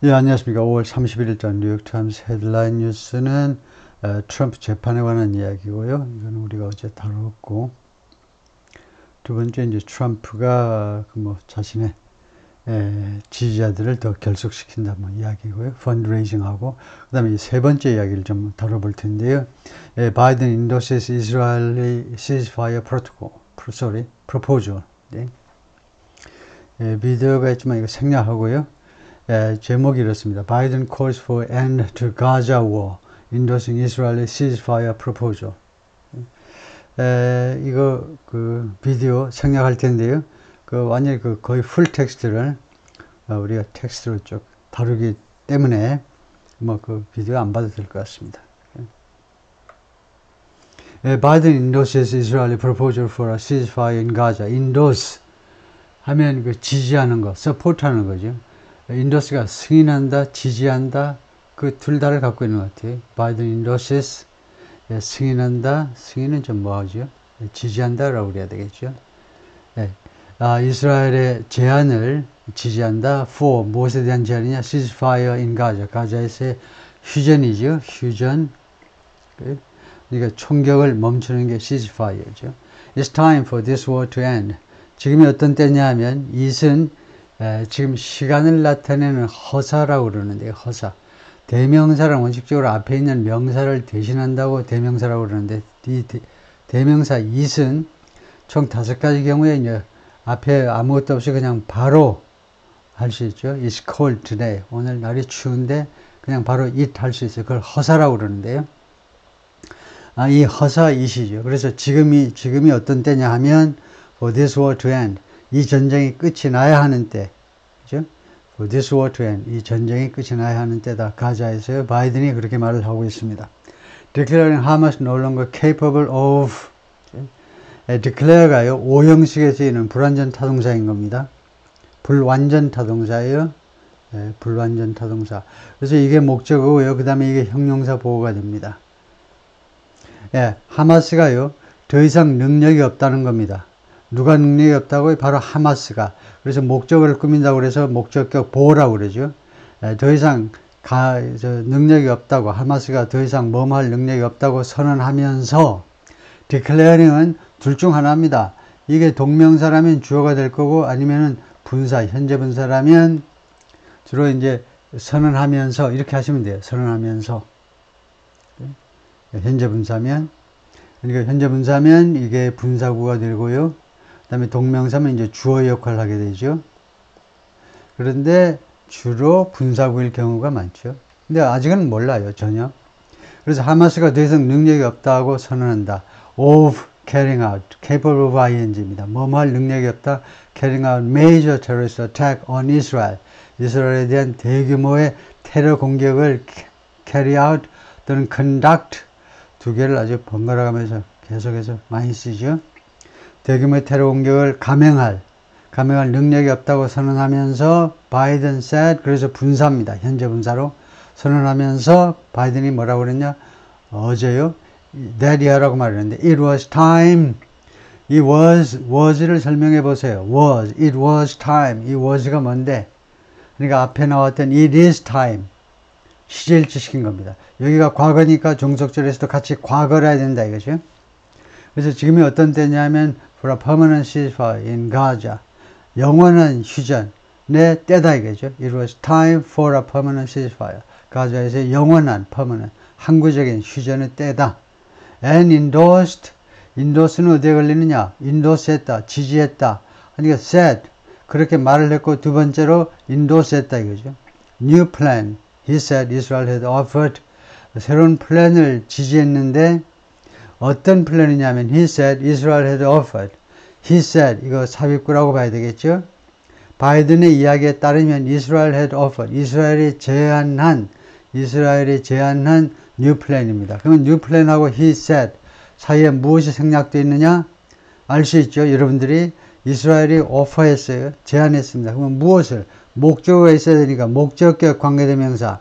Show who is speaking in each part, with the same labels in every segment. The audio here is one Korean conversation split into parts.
Speaker 1: 예, 안녕하십니까. 5월 31일자 뉴욕타임스 헤드라인 뉴스는 트럼프 재판에 관한 이야기고요. 이거는 우리가 어제 다뤘고, 두 번째 이제 트럼프가 자신의 지지자들을 더 결속시킨다 이야기고요. 펀드레이징하고, 그다음에 세 번째 이야기를 좀 다뤄볼 텐데요. 바이든 endorses Israeli ceasefire proposal. 네. 비디오가 있지만 이거 생략하고요. 제목이 이렇습니다. Biden calls for end to Gaza war, endorsing Israeli ceasefire proposal. 이거 비디오 생략할 텐데요. 완전히 거의 풀 텍스트를 우리가 텍스트로 쭉 다루기 때문에 비디오 안 봐도 될 것 같습니다. Biden endorses Israeli proposal for a ceasefire in Gaza. endorse 하면 지지하는 거, support하는 거죠. 인더스가 승인한다, 지지한다, 그 둘 다를 갖고 있는 것 같아요. 바이든 endorses, 승인한다, 승인은 좀 뭐하죠? 지지한다라고 그래야 되겠죠. 이스라엘의 제안을 지지한다. for, 무엇에 대한 제안이냐? ceasefire in Gaza, 가자에서의 휴전이죠. 휴전. 그러니까 총격을 멈추는 게 ceasefire죠. It's time for this war to end. 지금이 어떤 때냐 하면, 이은 지금 시간을 나타내는 허사라고 그러는데, 허사. 대명사는 원칙적으로 앞에 있는 명사를 대신한다고 대명사라고 그러는데, 이 대명사 it은 총 5가지 경우에 이제 앞에 아무것도 없이 그냥 바로 할 수 있죠. It's cold today. 오늘 날이 추운데 그냥 바로 it 할 수 있어요. 그걸 허사라고 그러는데요. 이 허사 it이죠. 그래서 지금이 어떤 때냐 하면, for this war to end. 이 전쟁이 끝이 나야 하는 때, 그죠? For this war to end. 이 전쟁이 끝이 나야 하는 때다. 가자에서요. 바이든이 그렇게 말을 하고 있습니다. Declaring Hamas no longer capable of. declare가요. 오형식에 쓰이는 불완전 타동사인 겁니다. 불완전 타동사예요. 불완전 타동사. 그래서 이게 목적어고요. 그 다음에 이게 형용사 보호가 됩니다. 하마스가요. 더 이상 능력이 없다는 겁니다. 누가 능력이 없다고요? 바로 하마스가. 그래서 목적을 꾸민다고 그래서 목적격 보호라고 그러죠. 더 이상 능력이 없다고, 하마스가 더 이상 뭐할 능력이 없다고 선언하면서, declaring은 둘 중 하나입니다. 이게 동명사라면 주어가 될 거고, 아니면은 분사, 현재 분사라면 주로 이제 선언하면서 이렇게 하시면 돼요. 선언하면서. 현재 분사면, 그러니까 현재 분사면 이게 분사구가 되고요. 그 다음에 동명사면 이제 주어 역할을 하게 되죠. 그런데 주로 분사구일 경우가 많죠. 근데 아직은 몰라요, 전혀. 그래서 하마스가 더 이상 능력이 없다고 선언한다. of carrying out, capable of ing입니다. 뭐할 능력이 없다. carrying out major terrorist attack on Israel. 이스라엘에 대한 대규모의 테러 공격을 carry out 또는 conduct, 두 개를 아주 번갈아 가면서 계속해서 많이 쓰죠. 대규모의 테러 공격을 감행할 능력이 없다고 선언하면서 바이든 said, 그래서 분사입니다. 현재 분사로 선언하면서 바이든이 뭐라고 그랬냐? 어제요. that이라고 말했는데 it was time. 이 was를 설명해 보세요. it was time. 이 was가 뭔데? 그러니까 앞에 나왔던 it is time. 시제일치 시킨 겁니다. 여기가 과거니까 종속절에서도 같이 과거를 해야 된다 이거죠. 그래서 지금이 어떤 때냐면 for a permanent ceasefire in Gaza. 영원한 휴전의 때다 이거죠. It was time for a permanent ceasefire. 가자에서 영원한 permanent, 항구적인 휴전의 때다. And endorsed는 어디에 걸리느냐? endorse 했다, 지지했다. 그러니까 said, 그렇게 말을 했고 두 번째로 endorse 했다 이거죠. New plan. He said Israel had offered. 새로운 플랜을 지지했는데 어떤 플랜이냐면 he said Israel had offered. He said, 이거 삽입구라고 봐야 되겠죠. 바이든의 이야기에 따르면 Israel had offered. 이스라엘이 제안한 new plan입니다. 그러면 new plan하고 he said 사이에 무엇이 생략되어 있느냐? 알 수 있죠. 여러분들이 이스라엘이 오퍼했어요. 제안했습니다. 그러면 무엇을? 목적어가 있어야 되니까 목적격 관계대명사.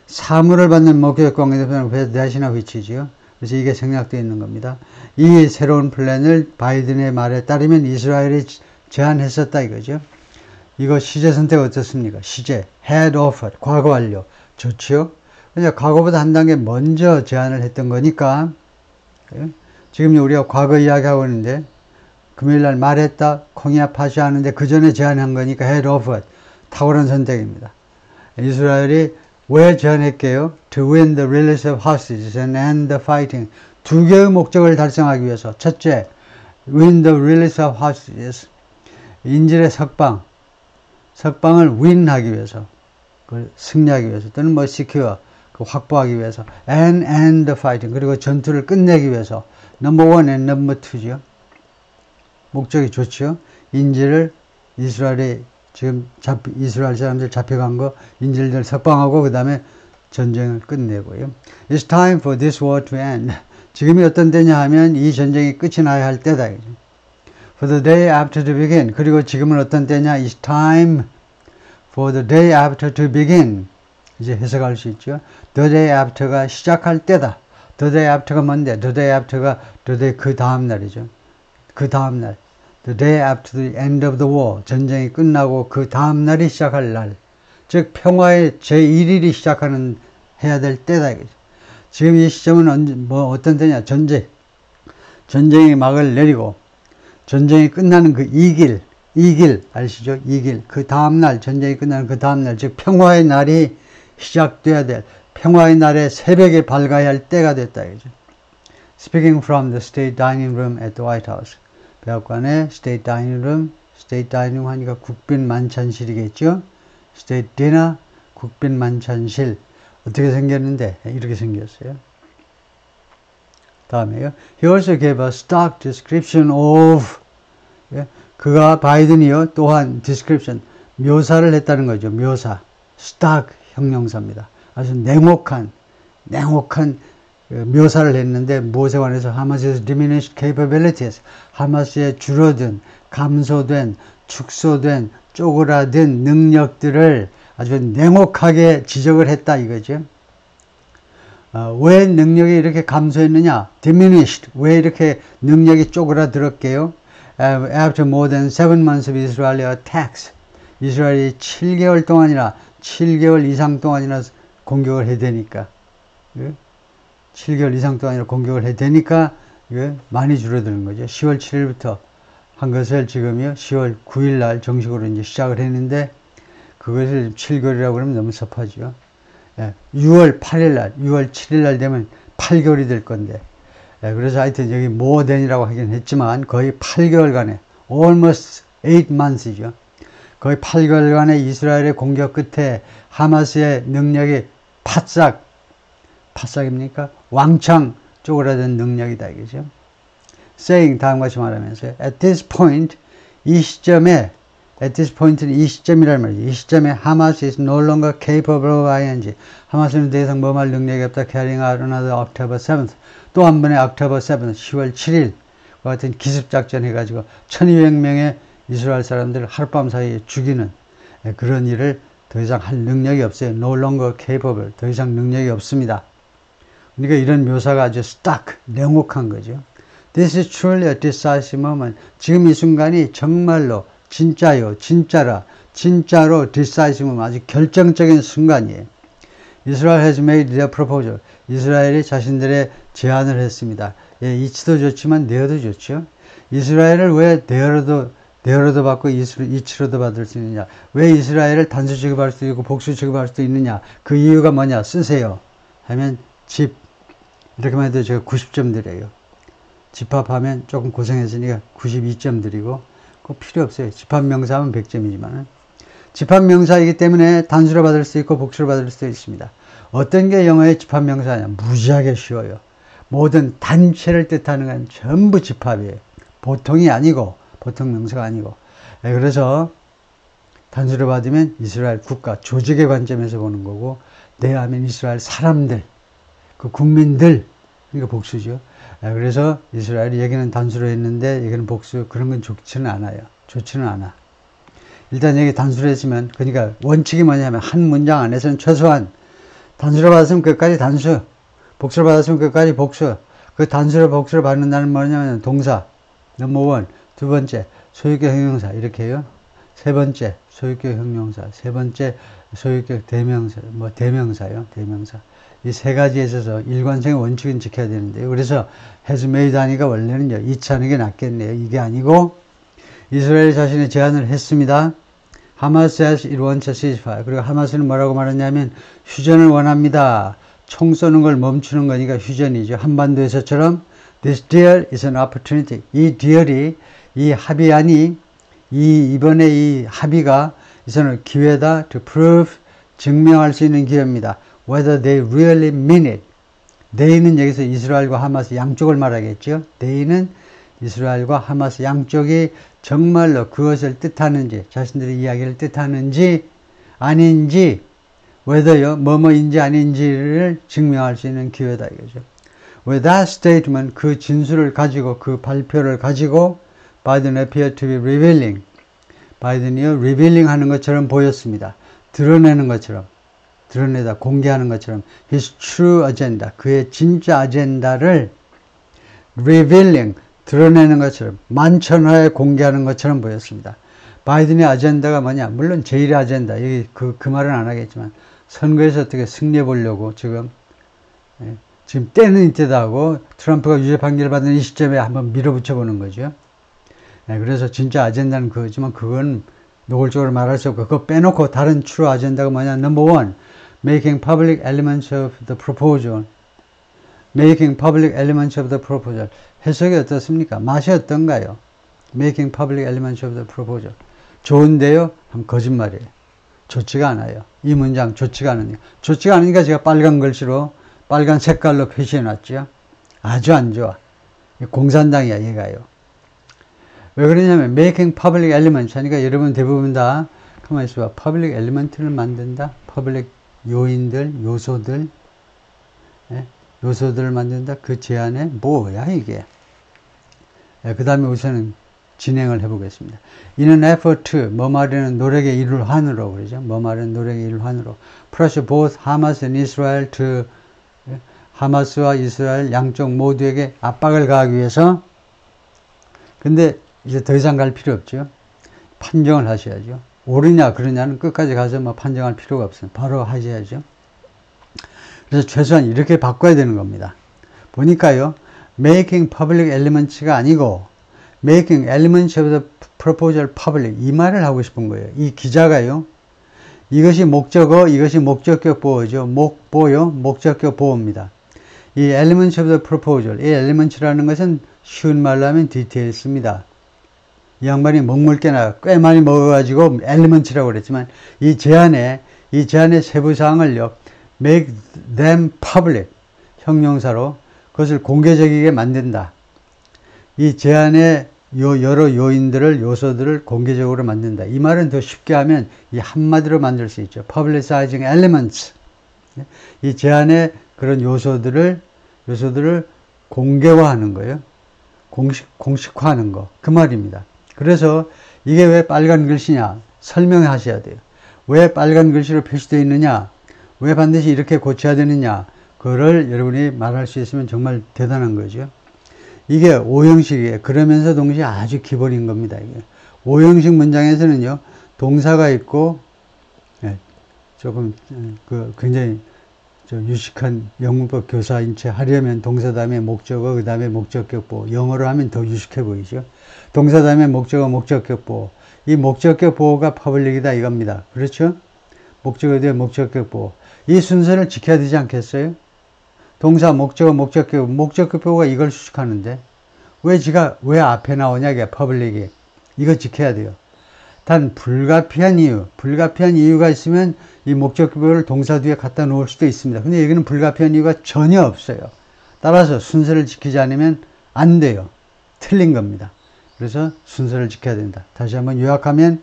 Speaker 1: 사물을 받는 목적격 관계대명사 대신하고 위치지요. 그래서 이게 생략되어 있는 겁니다. 이 새로운 플랜을 바이든의 말에 따르면 이스라엘이 제안했었다 이거죠. 이거 시제 선택 어떻습니까? 시제, had offered, 과거 완료. 좋지요? 그러니까 과거보다 한 단계 먼저 제안을 했던 거니까, 지금 우리가 과거 이야기하고 있는데, 금요일날 말했다, 콩이야 팥이 하는데 그 전에 제안한 거니까 had offered. 탁월한 선택입니다. 이스라엘이 왜 제안했게요? To win the release of hostages and end the fighting. 두 개의 목적을 달성하기 위해서. 첫째, win the release of hostages. 인질의 석방을 win하기 위해서. 그걸 승리하기 위해서. 또는 뭐 secure, 확보하기 위해서. And end the fighting. 그리고 전투를 끝내기 위해서. number one and number two죠. 목적이 좋죠. 인질을 이스라엘이 지금 이스라엘 사람들 잡혀간 거 인질들 석방하고 그 다음에 전쟁을 끝내고요. It's time for this war to end. 지금이 어떤 때냐 하면 이 전쟁이 끝이 나야 할 때다. For the day after to begin. 그리고 지금은 어떤 때냐? It's time for the day after to begin. 이제 해석할 수 있죠. The day after가 시작할 때다. The day after가 뭔데? The day after가 the day 그 다음 날이죠. 그 다음 날. The day after the end of the war. 전쟁이 끝나고 그 다음 날이 시작할 날. 즉 평화의 제1일이 시작하는 해야 될 때다. 지금 이 시점은 어떤 때냐? 전쟁이 막을 내리고 전쟁이 끝나는 그 이길 아시죠? 이길 그 다음 날 전쟁이 끝나는 그 다음 날 즉 평화의 날이 시작돼야 될 평화의 날에 새벽에 밝아야 할 때가 됐다. Speaking from the state dining room at the White House. 백악관의 state dining room 하니까 국빈 만찬실이겠죠? state dinner, 국빈 만찬실. 어떻게 생겼는데? 이렇게 생겼어요. 다음에요. He also gave a stock description of. 그가 바이든이요. 또한 description, 묘사를 했다는 거죠. 묘사. stock 형용사입니다. 아주 냉혹한 묘사를 했는데 무엇에 관해서 하마스의 diminished capabilities, 하마스의 줄어든, 감소된, 축소된, 쪼그라든 능력들을 아주 냉혹하게 지적을 했다 이거죠. 왜 능력이 이렇게 감소했느냐? diminished. 왜 이렇게 능력이 쪼그라들었게요? After more than 7 months of Israeli attacks. 이스라엘이 7개월 이상 동안이나 공격을 해대니까. 7개월 이상 동안이나 공격을 해대니까 많이 줄어드는 거죠. 10월 7일부터 한 것을 지금요 10월 9일 날 정식으로 이제 시작을 했는데 그것을 7개월이라고 그러면 너무 섭하죠. 6월 8일 날, 6월 7일 날 되면 8개월이 될 건데 그래서 하여튼 여기 more than이라고 하긴 했지만 거의 8개월간의 almost 8 months이죠. 거의 8개월간의 이스라엘의 공격 끝에 하마스의 능력이 파싹입니까? 왕창 쪼그라든 능력이다 이거죠. saying 다음과 같이 말하면서요. At this point, 이 시점에 at this point는 이 시점이란 말이죠. 이 시점에 하마스 is no longer capable of ing. 하마스는 더 이상 뭐할 능력이 없다. carrying out another October 7th. 또 한 번의 October 7th, 10월 7일 과 같은 기습작전 해가지고 1200명의 이스라엘 사람들을 하룻밤 사이에 죽이는 그런 일을 더 이상 할 능력이 없어요. no longer capable. 더 이상 능력이 없습니다. 그러니까 이런 묘사가 아주 stuck, 냉혹한 거죠. This is truly a decisive moment. 지금 이 순간이 정말로 진짜로 decisive moment, 아주 결정적인 순간이에요. Israel has made their proposal. 이스라엘이 자신들의 제안을 했습니다. 이치도 좋지만 내어도 좋죠. 이스라엘을 왜 내어로도 받고 이치로도 받을 수 있느냐? 왜 이스라엘을 단수 취급할 수도 있고 복수 취급할 수도 있느냐? 그 이유가 뭐냐? 쓰세요. 하면 이렇게만 해도 제가 90점 드려요. 집합하면 조금 고생했으니까 92점 드리고 꼭 필요 없어요. 집합명사하면 100점이지만 집합명사이기 때문에 단수로 받을 수 있고 복수로 받을 수도 있습니다. 어떤 게 영어의 집합명사냐? 무지하게 쉬워요. 모든 단체를 뜻하는 건 전부 집합이에요. 보통이 아니고 보통 명사가 아니고 그래서 단수로 받으면 이스라엘 국가 조직의 관점에서 보는 거고 내하면 이스라엘 사람들 그 국민들 그러니까 복수죠. 그래서 이스라엘이 여기는 단수로 했는데 여기는 복수 그런 건 좋지는 않아요. 좋지는 않아. 일단 여기 단수로 했으면 그러니까 원칙이 뭐냐면 한 문장 안에서는 최소한 단수로 받았으면 끝까지 단수 복수로 받았으면 끝까지 복수 그 단수로 복수로 받는다는 뭐냐면 동사 넘버 원 두 번째 소유격 형용사 이렇게 해요. 세 번째 소유격 형용사. 세 번째 소유격 대명사, 대명사요. 대명사. 이 세 가지에 있어서 일관성의 원칙은 지켜야 되는데요. 그래서 has made 하니까 원래는요, 이치 하는 게 낫겠네요. 이게 아니고, 이스라엘 자신의 제안을 했습니다. 하마스 says it wants a ceasefire. 그리고 하마스는 뭐라고 말했냐면, 휴전을 원합니다. 총 쏘는 걸 멈추는 거니까 휴전이죠. 한반도에서처럼, this deal is an opportunity. 이 deal이, 이 합의안이, 이번에 이 합의가, 이제는 기회다, to prove, 증명할 수 있는 기회입니다. Whether they really mean it. they는 여기서 이스라엘과 하마스 양쪽을 말하겠죠. they는 이스라엘과 하마스 양쪽이 정말로 그것을 뜻하는지, 자신들의 이야기를 뜻하는지, 아닌지, whether요, 뭐뭐인지 아닌지를 증명할 수 있는 기회다, 이거죠. With that statement, 그 진술을 가지고, 그 발표를 가지고, Biden appeared to be revealing. 바이든이요, revealing 하는 것처럼 보였습니다. 드러내는 것처럼, 드러내다, 공개하는 것처럼, his true agenda, 그의 진짜 아젠다를 revealing, 드러내는 것처럼, 만천하에 공개하는 것처럼 보였습니다. 바이든의 아젠다가 뭐냐? 물론 제1의 아젠다, 여기 그 말은 안 하겠지만, 선거에서 어떻게 승리해 보려고 지금 때는 이때다 하고, 트럼프가 유죄 판결을 받은 이 시점에 한번 밀어붙여 보는 거죠. 그래서 진짜 아젠다는 그거지만 그건 노골적으로 말할 수 없고 그거 빼놓고 다른 true 아젠다가 뭐냐? Number one, making public elements of the proposal. Making public elements of the proposal. 해석이 어떻습니까? 맛이 어떤가요? Making public elements of the proposal. 좋은데요? 하면 거짓말이에요. 좋지가 않아요. 이 문장 좋지가 않으니까. 좋지가 않으니까 제가 빨간 글씨로 빨간 색깔로 표시해 놨죠. 아주 안 좋아. 공산당이야 얘가요. 왜 그러냐면 making public elements 하니까 여러분 대부분 다 가만히 있어봐. public element를 만든다. public 요인들, 요소들, 요소들을 만든다. 그 제안에 뭐야 이게. 그 다음에 우선은 진행을 해보겠습니다. In an effort to, 뭐 말하는 노력의 일환으로 그러죠. 뭐 말하는 노력의 일환으로 pressure both Hamas and Israel to, 하마스와 이스라엘 양쪽 모두에게 압박을 가하기 위해서. 근데 이제 더 이상 갈 필요 없죠. 판정을 하셔야죠. 옳으냐 그러냐는 끝까지 가서 뭐 판정할 필요가 없어요. 바로 하셔야죠. 그래서 최소한 이렇게 바꿔야 되는 겁니다. 보니까요, making public elements가 아니고 making elements of the proposal public, 이 말을 하고 싶은 거예요. 이 기자가요, 이것이 목적어, 이것이 목적격 보호죠. 목보요, 목적격 보호입니다. 이 elements of the proposal, 이 elements라는 것은 쉬운 말로 하면 디테일스입니다. 이 양반이 먹물개나 꽤 많이 먹어가지고 elements라고 그랬지만 이 제안의 세부사항을요, make them public, 형용사로 그것을 공개적이게 만든다. 이 제안의 여러 요인들을, 요소들을 공개적으로 만든다. 이 말은 더 쉽게 하면 이 한마디로 만들 수 있죠. publicizing elements. 이 제안의 그런 요소들을 공개화하는 거예요. 공식화하는 거. 그 말입니다. 그래서 이게 왜 빨간 글씨냐? 설명하셔야 돼요. 왜 빨간 글씨로 표시되어 있느냐? 왜 반드시 이렇게 고쳐야 되느냐? 그거를 여러분이 말할 수 있으면 정말 대단한 거죠. 이게 5형식이에요. 그러면서 동시에 아주 기본인 겁니다. 이게. 5형식 문장에서는요, 동사가 있고, 조금, 굉장히 유식한 영문법 교사인 채 하려면 동사 다음에 목적어, 그 다음에 목적격 보호. 영어로 하면 더 유식해 보이죠. 동사 다음에 목적어, 목적격 보호. 이 목적격 보호가 퍼블릭이다 이겁니다. 그렇죠? 목적어 뒤에 목적격 보호. 이 순서를 지켜야 되지 않겠어요? 동사, 목적어, 목적격 보호가 이걸 수식하는데 왜 앞에 나오냐 이게 퍼블릭이. 이거 지켜야 돼요. 단 불가피한 이유가 있으면 이 목적격 보호를 동사 뒤에 갖다 놓을 수도 있습니다. 근데 여기는 불가피한 이유가 전혀 없어요. 따라서 순서를 지키지 않으면 안 돼요. 틀린 겁니다. 그래서 순서를 지켜야 된다. 다시 한번 요약하면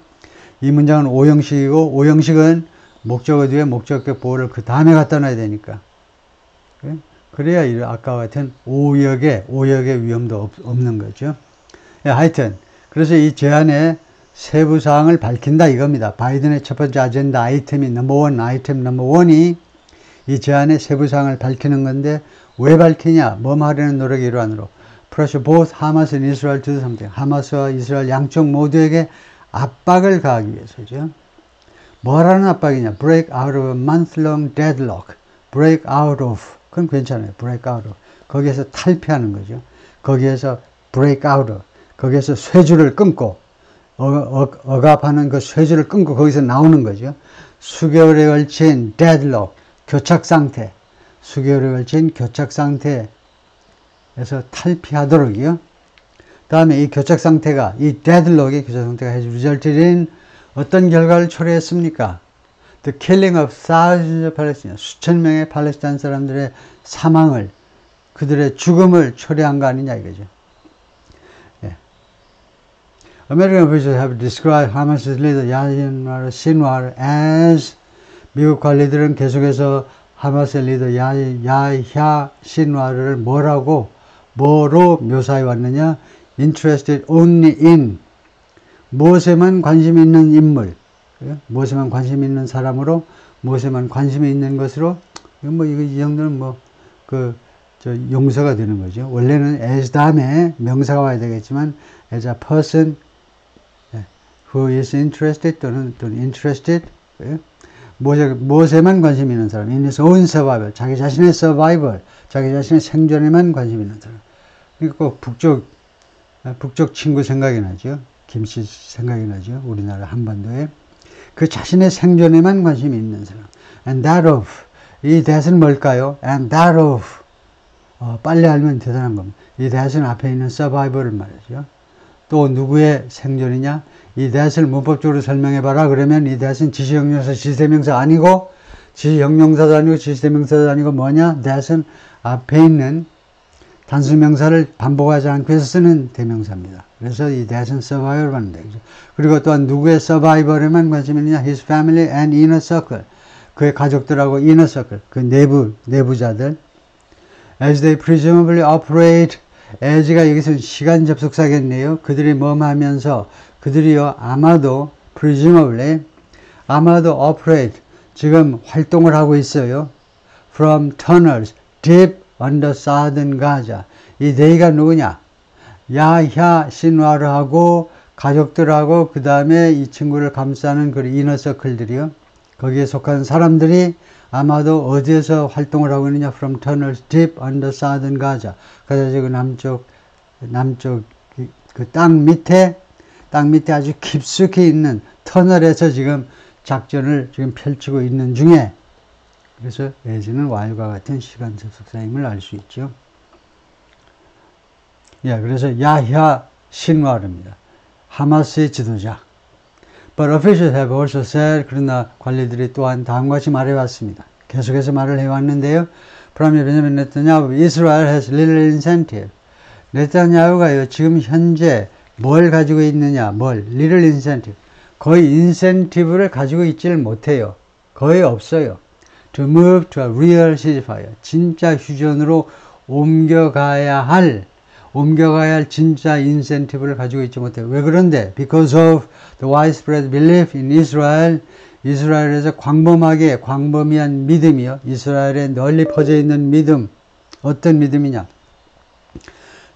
Speaker 1: 이 문장은 5형식이고 5형식은 목적어 뒤에 목적격 보호를 그 다음에 갖다 놔야 되니까. 그래야 아까와 같은 오역의 위험도 없는 거죠. 하여튼 그래서 이 제안의 세부 사항을 밝힌다 이겁니다. 바이든의 첫 번째 아젠다 아이템이 아이템 넘버 원이 이 제안의 세부 사항을 밝히는 건데 왜 밝히냐? 뭐 하려는 노력의 일환으로 pressure both Hamas and Israel to do something. 하마스와 이스라엘 양쪽 모두에게 압박을 가하기 위해서죠. 뭐라는 압박이냐? break out of a month-long deadlock. break out of. 그건 괜찮아요. break out of. 거기에서 탈피하는 거죠. 거기에서 break out of. 거기에서 쇠줄을 끊고 억압하는 그 쇠줄을 끊고 거기서 나오는 거죠. 수개월에 걸친 deadlock. 교착 상태. 수개월에 걸친 교착 상태에서 탈피하도록이요. 다음에 이 교착 상태가, 이 deadlock의 교착 상태가 has resulted in 어떤 결과를 초래했습니까? The killing of thousands of Palestinians. 수천 명의 팔레스타인 사람들의 사망을, 그들의 죽음을 초래한 거 아니냐 이거죠. 예. American officials have described Hamas's leader Yahya Sinwar as, 미국 관리들은 계속해서 하마스의 리더 야히야 신와르를 뭐로 묘사해 왔느냐? Interested only in, 무엇에만 관심이 있는 인물, 무엇에만 관심이 있는 사람으로, 무엇에만 관심이 있는 것으로, 이 정도는 용서가 되는 거죠. 원래는 as 다음에 명사가 와야 되겠지만, as a person who is interested 또는 interested, 무엇에만 관심 있는 사람, in his own survival, 자기 자신의 survival, 자기 자신의 생존에만 관심 있는 사람. 그러니까 꼭 북쪽 친구 생각이 나죠. 김씨 생각이 나죠. 우리나라 한반도에. 그 자신의 생존에만 관심이 있는 사람. And that of, 이 that은 뭘까요? And that of, 빨리 알면 대단한 겁니다. 이 that은 앞에 있는 survival을 말하죠. 또 누구의 생존이냐? 이 that을 문법적으로 설명해봐라. 그러면 이 that은 지시형용사, 지시대명사 아니고, 지시형용사도 아니고, 지시대명사도 아니고 뭐냐? that은 앞에 있는 단수명사를 반복하지 않고 해서 쓰는 대명사입니다. 그래서 이 that은 survival을 받는다. 그리고 또한 누구의 survival에만 관심이 있느냐? His family and inner circle. 그의 가족들하고 inner circle. 그 내부자들. As they presumably operate, as가 여기서 시간 접속사겠네요. 그들이 하면서, 그들이요, 아마도, presumably, 아마도 operate, 지금 활동을 하고 있어요. From tunnels, deep under southern Gaza. 이 they가 누구냐? 야히야 신와르하고, 가족들하고, 그 다음에 이 친구를 감싸는 그 이너서클들이요. 거기에 속한 사람들이 아마도 어디에서 활동을 하고 있느냐? From tunnels deep under southern Gaza. 가자 지금 남쪽 그 땅 밑에 아주 깊숙이 있는 터널에서 지금 작전을 지금 펼치고 있는 중에, 그래서 as는 while과 같은 시간 접속사임을 알 수 있죠. 예, 그래서 야히야 신와르입니다. 하마스의 지도자. But officials have also said, 그러나 관리들이 또한 다음과 같이 말해왔습니다. 계속해서 말을 해왔는데요. 프라임 베냐민 네타냐후, Israel has little incentive. 네타냐후가요, 지금 현재 뭘 가지고 있느냐, little incentive. 거의 인센티브를 가지고 있지를 못해요. 거의 없어요. To move to a real ceasefire. 진짜 휴전으로 옮겨가야 할 진짜 인센티브를 가지고 있지 못해요. 왜 그런데? Because of the widespread belief in Israel. 이스라엘에서 광범위한 믿음이요. 이스라엘에 널리 퍼져 있는 믿음. 어떤 믿음이냐?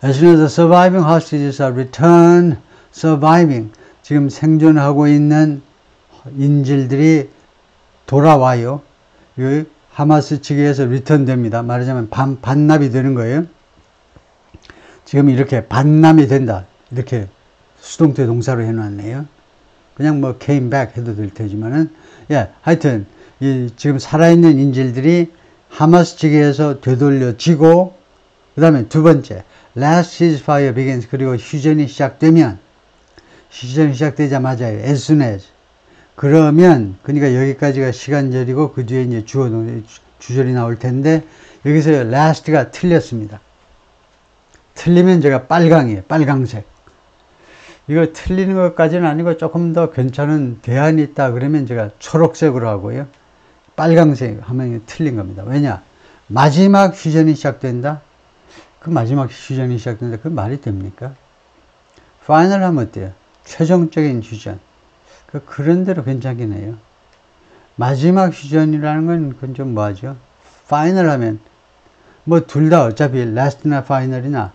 Speaker 1: As soon as the surviving hostages are returned, 지금 생존하고 있는 인질들이 돌아와요. 하마스 측에서 리턴됩니다. 말하자면 반납이 되는 거예요. 지금 이렇게 반납이 된다. 이렇게 수동태 동사로 해놨네요. 그냥 came back 해도 될 테지만은, 하여튼, 지금 살아있는 인질들이 하마스 측에서 되돌려지고, 그 다음에 두 번째, last ceasefire begins. 그리고 휴전이 시작되자마자, as soon as. 그러면, 그러니까 여기까지가 시간절이고, 그 뒤에 이제 주절이 나올 텐데, 여기서 last가 틀렸습니다. 틀리면 제가 빨강색. 이거 틀리는 것까지는 아니고 조금 더 괜찮은 대안이 있다 그러면 제가 초록색으로 하고요. 빨강색 하면 틀린 겁니다. 왜냐? 마지막 휴전이 시작된다? 그 마지막 휴전이 시작된다. 그 말이 됩니까? 파이널 하면 어때요? 최종적인 휴전. 그런 대로 괜찮긴 해요. 마지막 휴전이라는 건 그건 좀 뭐하죠? 파이널 하면 둘 다 어차피 라스트나 파이널이나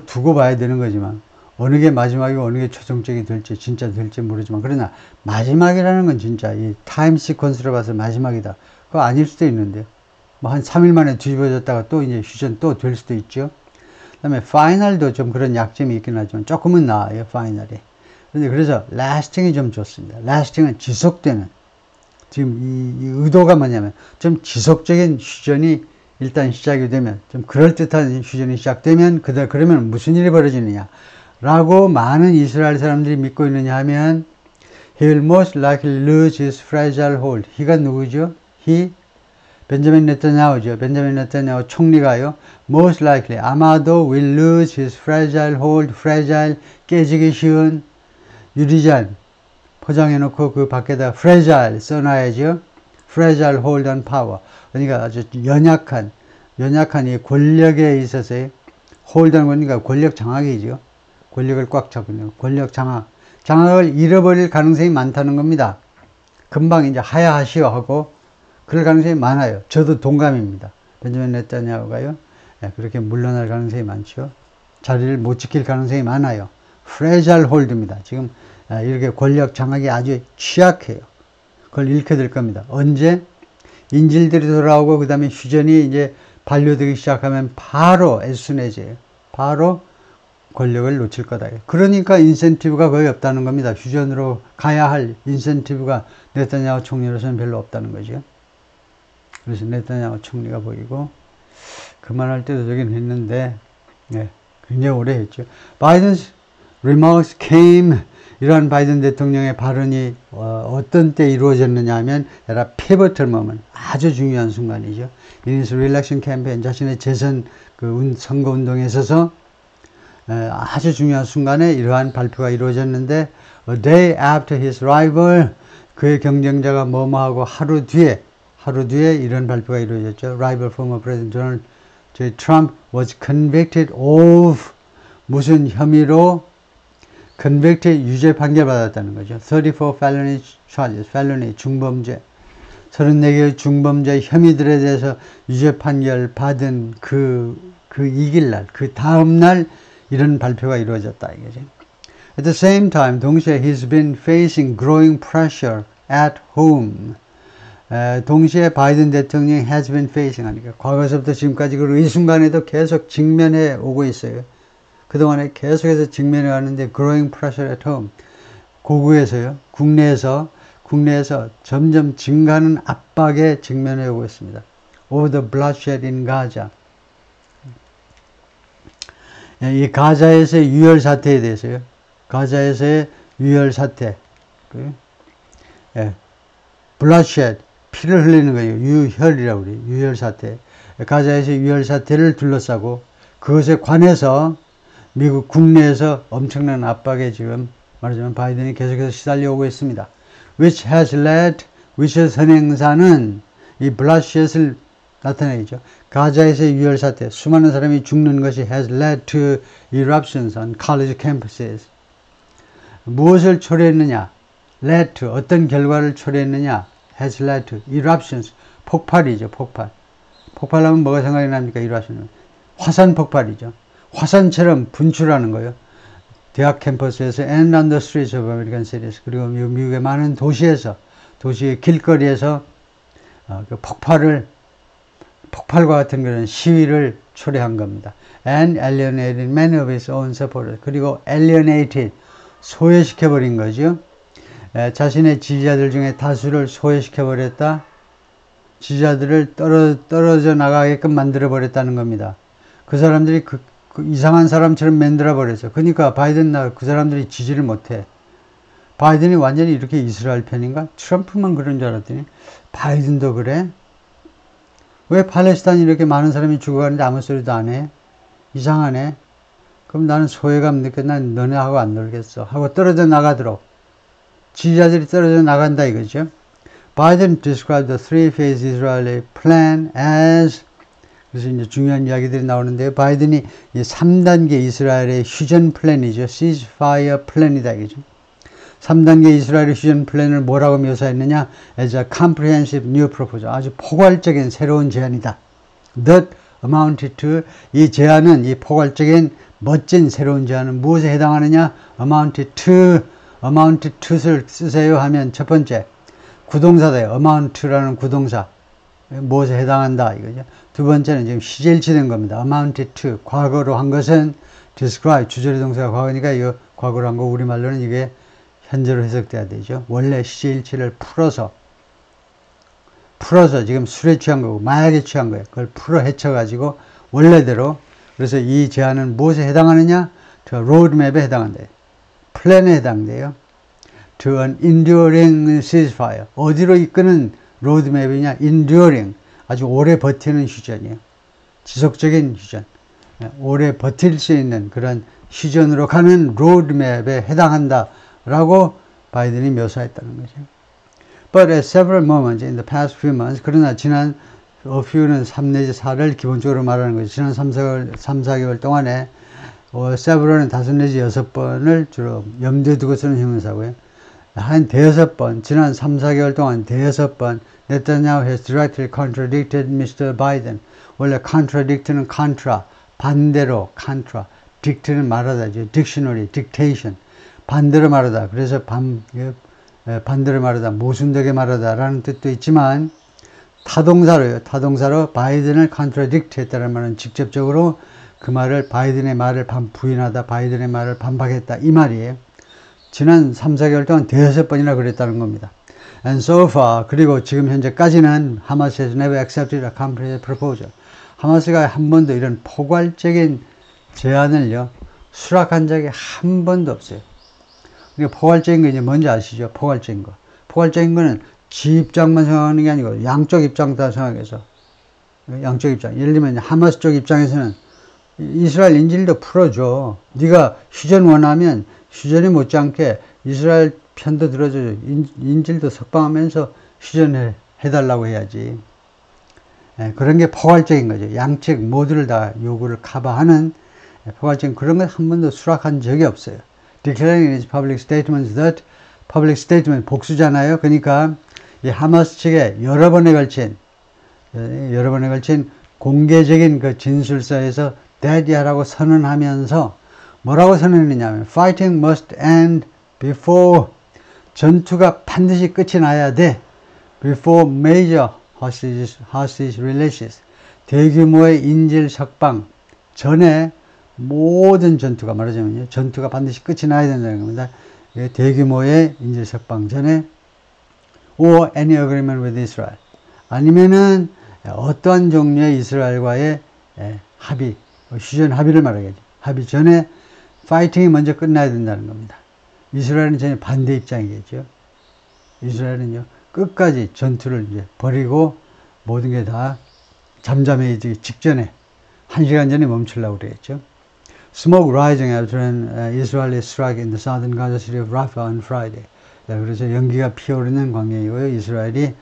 Speaker 1: 두고 봐야 되는 거지만 어느 게 마지막이고 어느 게 최종적이 될지 진짜 될지 모르지만 그러나 마지막이라는 건 진짜 이 타임 시퀀스로 봐서 마지막이다. 그거 아닐 수도 있는데 뭐 한 3일 만에 뒤집어졌다가 또 이제 휴전 또 될 수도 있죠. 그 다음에 파이널도 좀 그런 약점이 있긴 하지만 조금은 나아요. 파이널이. 그런데 그래서 lasting이 좀 좋습니다. lasting은 지속되는 지금 이 의도가 뭐냐면 좀 지속적인 휴전이 일단 시작이 되면 좀 그럴듯한 휴전이 시작되면 그러면 무슨 일이 벌어지느냐 라고 많은 이스라엘 사람들이 믿고 있느냐 하면 he will most likely lose his fragile hold. he가 누구죠? he 벤자민 네타냐후죠. 벤자민 네타냐후 총리가요. most likely 아마도 will lose his fragile hold. fragile 깨지기 쉬운 유리잔 포장해 놓고 그 밖에다 fragile 써놔야죠. fragile hold on power. 그러니까 아주 연약한 이 권력에 있어서의 hold on 거니까 권력 장악이죠. 권력을 꽉 잡는 권력 장악을 잃어버릴 가능성이 많다는 겁니다. 금방 이제 하야하시오 하고 그럴 가능성이 많아요. 저도 동감입니다. 벤자민 네타냐후가요. 그렇게 물러날 가능성이 많죠. 자리를 못 지킬 가능성이 많아요. fragile hold입니다. 지금 이렇게 권력 장악이 아주 취약해요. 그걸 잃게 될 겁니다. 언제? 인질들이 돌아오고 그 다음에 휴전이 이제 반려되기 시작하면 바로 애순해져요. 바로 권력을 놓칠 거다. 그러니까 인센티브가 거의 없다는 겁니다. 휴전으로 가야 할 인센티브가 네타냐후 총리로서는 별로 없다는 거죠. 그래서 네타냐후 총리가 보이고 그만할 때도 되긴 했는데 굉장히 오래 했죠. 바이든's remarks came 이러한 바이든 대통령의 발언이 어떤 때 이루어졌느냐 하면 에라 pivotal moment 아주 중요한 순간이죠. In his re-election campaign 자신의 재선 선거운동에 있어서 아주 중요한 순간에 이러한 발표가 이루어졌는데 a day after his rival 그의 경쟁자가 뭐뭐하고 하루 뒤에 이런 발표가 이루어졌죠. rival former president Donald J. Trump was convicted of 무슨 혐의로 convicted 유죄 판결 받았다는 거죠. 34 felony charges, felony 중범죄 34개의 중범죄 혐의들에 대해서 유죄 판결 받은 그 이길 날, 그 다음 날 이런 발표가 이루어졌다 이거죠. At the same time, 동시에 he's been facing growing pressure at home. 동시에 바이든 대통령이 has been facing 하니까 과거서부터 지금까지 그리고 이 순간에도 계속 직면해 오고 있어요. 그동안에 계속해서 직면해 왔는데 growing pressure at home. 고국에서요. 국내에서 점점 증가하는 압박에 직면해 오고 있습니다. Over the bloodshed in Gaza. 이 가자에서의 유혈 사태에 대해서요. 가자에서의 유혈 사태. bloodshed. 피를 흘리는 거예요. 유혈이라고 그래요. 유혈 사태. 가자에서의 유혈 사태를 둘러싸고 그것에 관해서 미국 국내에서 엄청난 압박에 지금 말하자면 바이든이 계속해서 시달려 오고 있습니다. which 선행사는 이 블라시엣을 나타내죠. 가자에서의 유혈 사태, 수많은 사람이 죽는 것이 has led to eruptions on college campuses. 무엇을 초래했느냐? led to, 어떤 결과를 초래했느냐? has led to eruptions, 폭발이죠, 폭발. 폭발하면 뭐가 생각이 납니까? eruption은. 화산 폭발이죠. 화산처럼 분출하는 거예요. 대학 캠퍼스에서 and on the streets of American cities. 그리고 미국의 많은 도시의 길거리에서 그 폭발과 같은 그런 시위를 초래한 겁니다. And alienated many of his own supporters. 그리고 alienated, 소외시켜버린 거죠. 자신의 지지자들 중에 다수를 소외시켜버렸다. 지지자들을 떨어져 나가게끔 만들어버렸다는 겁니다. 그 사람들이 그 이상한 사람처럼 만들어버렸어. 그러니까 바이든 그 사람들이 지지를 못해. 바이든이 완전히 이렇게 이스라엘 편인가? 트럼프만 그런 줄 알았더니 바이든도 그래? 왜 팔레스타인이 이렇게 많은 사람이 죽어가는데 아무 소리도 안 해? 이상하네. 그럼 나는 소외감 느껴. 난 너네하고 안 놀겠어. 하고 떨어져 나가도록. 지지자들이 떨어져 나간다 이거죠. Biden described the three-phase Israeli plan as 그래서 이제 중요한 이야기들이 나오는데요. 바이든이 이 3단계 이스라엘의 휴전 플랜이죠. ceasefire 플랜이다 이거죠. 3단계 이스라엘의 휴전 플랜을 뭐라고 묘사했느냐? as a comprehensive new proposal. 아주 포괄적인 새로운 제안이다. that amounted to. 이 제안은, 이 포괄적인 멋진 새로운 제안은 무엇에 해당하느냐? amounted to를 쓰세요 하면 첫 번째 구동사다. amount라는 구동사 무엇에 해당한다 이거죠. 두 번째는 지금 시제일치된 겁니다. amounted to 과거로 한 것은 describe 주절의 동사가 과거니까 이거 과거로 한 거 우리말로는 이게 현재로 해석돼야 되죠. 원래 시제일치를 풀어서 지금 술에 취한 거고 마약에 취한 거예요. 그걸 풀어 헤쳐가지고 원래대로. 그래서 이 제안은 무엇에 해당하느냐? to roadmap에 해당한대요. 플랜에 해당돼요. to an enduring ceasefire. 어디로 이끄는 로드맵이냐? enduring. 아주 오래 버티는 휴전이에요. 지속적인 휴전. 오래 버틸 수 있는 그런 휴전으로 가는 로드맵에 해당한다라고 바이든이 묘사했다는 거죠. But at several moments in the past few months, 그러나 지난 a few는 3 내지 4를 기본적으로 말하는 거죠. 지난 3, 4개월 동안에 several은 5 내지 6번을 주로 염두에 두고 쓰는 형용사고요. 한 5번, 지난 3, 4개월 동안 5번 Netanyahu has directly contradicted Mr. Biden. 원래 contradict는 contra, 반대로 contra, dict는 말하다죠. dictionary, dictation, 반대로 말하다. 그래서 반대로 말하다, 모순되게 말하다 라는 뜻도 있지만 타동사로요. 타동사로 바이든을 contradict 했다는 말은 직접적으로 그 말을 바이든의 말을 부인하다, 바이든의 말을 반박했다 이 말이에요. 지난 3, 4개월 동안 5번이나 그랬다는 겁니다. And so far, 그리고 지금 현재까지는 Hamas has never accepted a comprehensive proposal. 하마스가 한 번도 이런 포괄적인 제안을요 수락한 적이 한 번도 없어요. 그러니까 포괄적인 거 이제 뭔지 아시죠? 포괄적인 거. 포괄적인 거는 지 입장만 생각하는 게 아니고 양쪽 입장 다 생각해서 양쪽 입장. 예를 들면 하마스 쪽 입장에서는 이스라엘 인질도 풀어줘. 네가 휴전 원하면 휴전이 못지않게 이스라엘 편도 들어줘. 인질도 석방하면서 휴전을 해달라고 해야지. 그런 게 포괄적인 거죠. 양측 모두를 다 요구를 커버하는 포괄적인 그런 건 한 번도 수락한 적이 없어요. Declaring in its public statements that public statement 복수잖아요. 그러니까 이 하마스 측에 여러 번에 걸친 공개적인 그 진술서에서 대디하라고 선언하면서 뭐라고 선언했냐면 Fighting must end before 전투가 반드시 끝이 나야 돼. Before major hostage releases 대규모의 인질 석방 전에 모든 전투가 말하자면요. 전투가 반드시 끝이 나야 된다는 겁니다. 대규모의 인질 석방 전에 or any agreement with Israel 아니면은 어떠한 종류의 이스라엘과의 합의, 휴전 합의를 말하겠죠. 합의 전에 파이팅이 먼저 끝나야 된다는 겁니다. 이스라엘은 전혀 반대 입장이겠죠. 이스라엘은요 끝까지 전투를 이제 벌이고 모든 게 다 잠잠해지기 직전에 1시간 전에 멈추려고 그랬죠. Smoke rising after an Israeli strike in the southern Gaza city of Rafah on Friday. 자, 그래서 연기가 피어오르는 광경이고요. 이스라엘이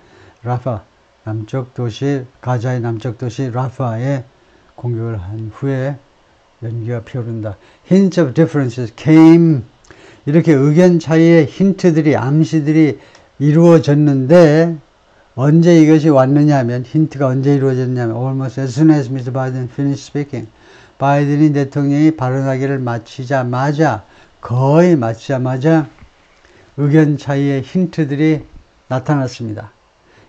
Speaker 1: 라파 남쪽 도시 가자의 남쪽 도시 라파에 공격을 한 후에 연기가 피어오른다. Hints of differences came. 이렇게 의견 차이의 힌트들이 암시들이 이루어졌는데 언제 이것이 왔느냐 하면 힌트가 언제 이루어졌냐면 almost as soon as Mr. Biden finished speaking. 바이든이 대통령이 발언하기를 마치자마자 거의 마치자마자 의견 차이의 힌트들이 나타났습니다.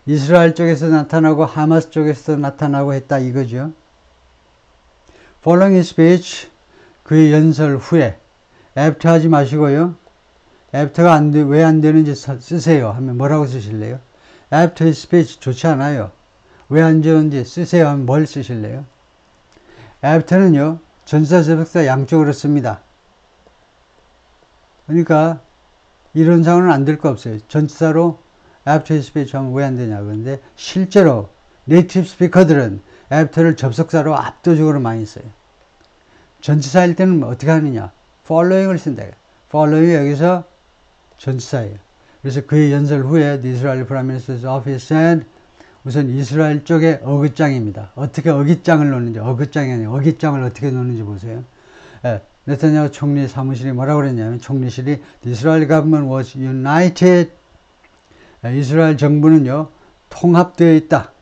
Speaker 1: 이스라엘 쪽에서 나타나고 하마스 쪽에서 나타나고 했다 이거죠. Following his speech 그의 연설 후에 after 하지 마시고요. after가 왜 안 되는지 쓰세요 하면 뭐라고 쓰실래요? after his speech 좋지 않아요. 왜 안 좋은지 쓰세요 하면 뭘 쓰실래요? after는요 전치사 접속사 양쪽으로 씁니다. 그러니까 이론상으로는 안 될 거 없어요. 전치사로 after his speech 하면 왜 안 되냐. 그런데 실제로 네이티브 스피커들은 after를 접속사로 압도적으로 많이 써요. 전치사일 때는 어떻게 하느냐. following을 쓴다. following이 여기서 전치사예요. 그래서 그의 연설 후에 The Israeli Prime Minister's Office said 우선 이스라엘 쪽의 어깃장입니다. 어떻게 어깃장을 놓는지, 어깃장이 아니에요. 어깃장을 어떻게 놓는지 보세요. 네타냐후 총리 사무실이 뭐라고 그랬냐면 총리실이 The Israeli government was united. 이스라엘 정부는요 통합되어 있다.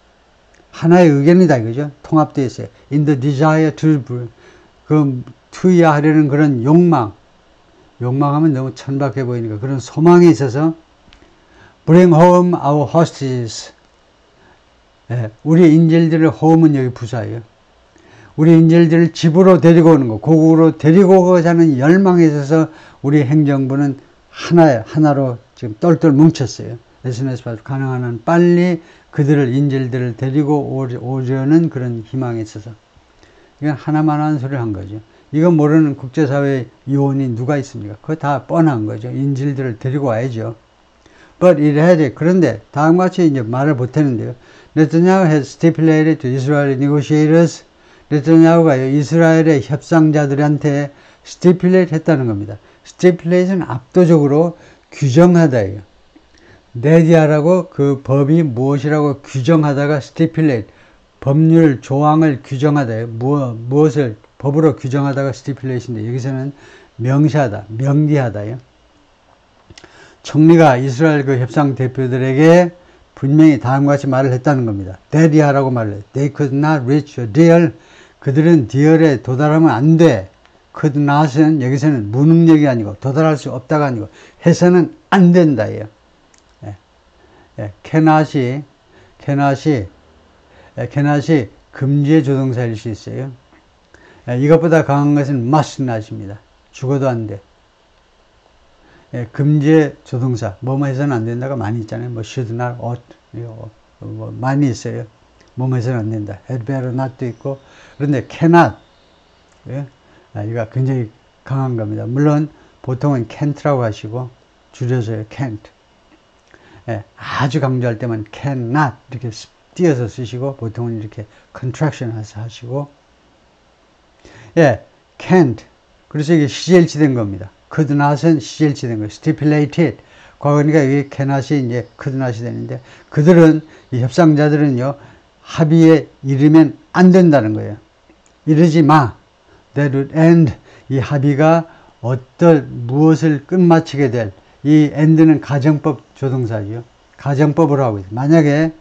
Speaker 1: 하나의 의견이다 이거죠. 통합되어 있어요. In the desire to 투여하려는 그런 욕망하면 너무 천박해 보이니까 그런 소망에 있어서 bring home our hostages. 예, 우리 인질들을 home은 여기 부사예요. 우리 인질들을 집으로 데리고 오는 거, 고국으로 데리고 가자는 열망에 있어서 우리 행정부는 하나로 지금 똘똘 뭉쳤어요. SNS 가능한 한 빨리 그들을 인질들을 데리고 오려는 그런 희망에 있어서 이건 하나만한 소리를 한 거죠. 이거 모르는 국제사회 요원이 누가 있습니까? 그거 다 뻔한 거죠. 인질들을 데리고 와야죠. But it had, 그런데 다음과 같이 이제 말을 못했는데요. 네타냐후 has stipulated to Israeli negotiators. 네타냐후가 이스라엘의 협상자들한테 stipulate 했다는 겁니다. stipulate는 압도적으로 규정하다예요. 네디아라고 그 법이 무엇이라고 규정하다가 stipulate, 법률 조항을 규정하다예요. 무엇을 법으로 규정하다가 stipulate인데 여기서는 명시하다, 명기하다예요. 총리가 이스라엘 그 협상 대표들에게 분명히 다음과 같이 말을 했다는 겁니다. 네디아라고 말을 해요. They could not reach a deal. 그들은 디얼에 도달하면 안 돼. could not은 여기서는 무능력이 아니고 도달할 수 없다가 아니고 해서는 안 된다예요. cannot이 금지의 조동사일 수 있어요. 이것보다 강한 것은 must not입니다. 죽어도 안 돼. 금지의 조동사, 뭐뭐 해서는 안 된다가 많이 있잖아요. 뭐 should not, ought, 뭐 많이 있어요. 뭐뭐 해서는 안 된다. had better not도 있고. 그런데 cannot, 이거 굉장히 강한 겁니다. 물론 보통은 can't라고 하시고 줄여서요. can't. 아주 강조할 때만 cannot 이렇게 띄어서 쓰시고 보통은 이렇게 contraction 하시고 can't. 그래서 이게 시제일치된 겁니다. could not은 시제일치된 거예요. stipulated. 과거니까 여기 cannot이 이제 could not이 되는데 그들은 이 협상자들은요 합의에 이르면 안 된다는 거예요. 이르지 마. That would end. 이 합의가 무엇을 끝마치게 될 이 end는 가정법 조동사죠. 가정법으로 하고 있어요. 만약에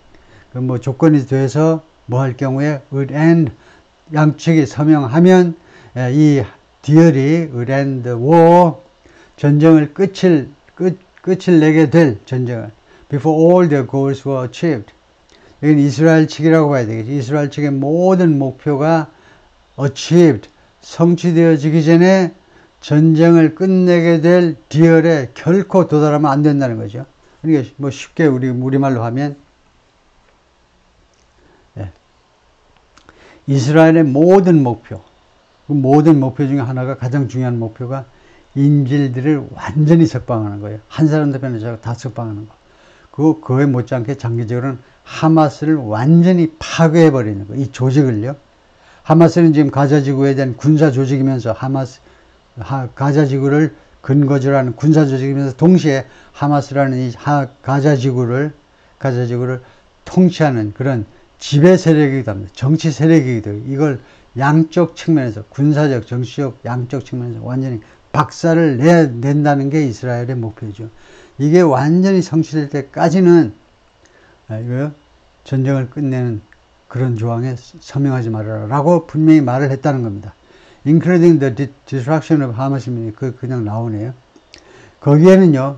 Speaker 1: 뭐 조건이 돼서 뭐 할 경우에 would end 양측이 서명하면 이 디얼이 would end the war 전쟁을 끝을 내게 될 전쟁을 before all their goals were achieved. 여기는 이스라엘 측이라고 봐야 되겠지. 이스라엘 측의 모든 목표가 achieved 성취되어지기 전에 전쟁을 끝내게 될 디얼에 결코 도달하면 안 된다는 거죠. 그러니까 뭐 쉽게 우리말로 하면 이스라엘의 모든 목표, 그 모든 목표 중에 하나가 가장 중요한 목표가 인질들을 완전히 석방하는 거예요. 한 사람도 빼놓지 다 석방하는 거. 그거에 못지않게 장기적으로는 하마스를 완전히 파괴해버리는 거. 이 조직을요. 하마스는 지금 가자지구에 대한 군사 조직이면서 가자지구를 근거지로 하는 군사 조직이면서 동시에 하마스라는 이 가자지구를 통치하는 그런 지배 세력이기도 합니다. 정치 세력이기도 해요. 이걸 양쪽 측면에서 군사적, 정치적 양쪽 측면에서 완전히 박살을 낸다는 게 이스라엘의 목표죠. 이게 완전히 성취될 때까지는 전쟁을 끝내는 그런 조항에 서명하지 말아라 라고 분명히 말을 했다는 겁니다. Including the destruction of Hamas입니다. 그냥 나오네요. 거기에는요,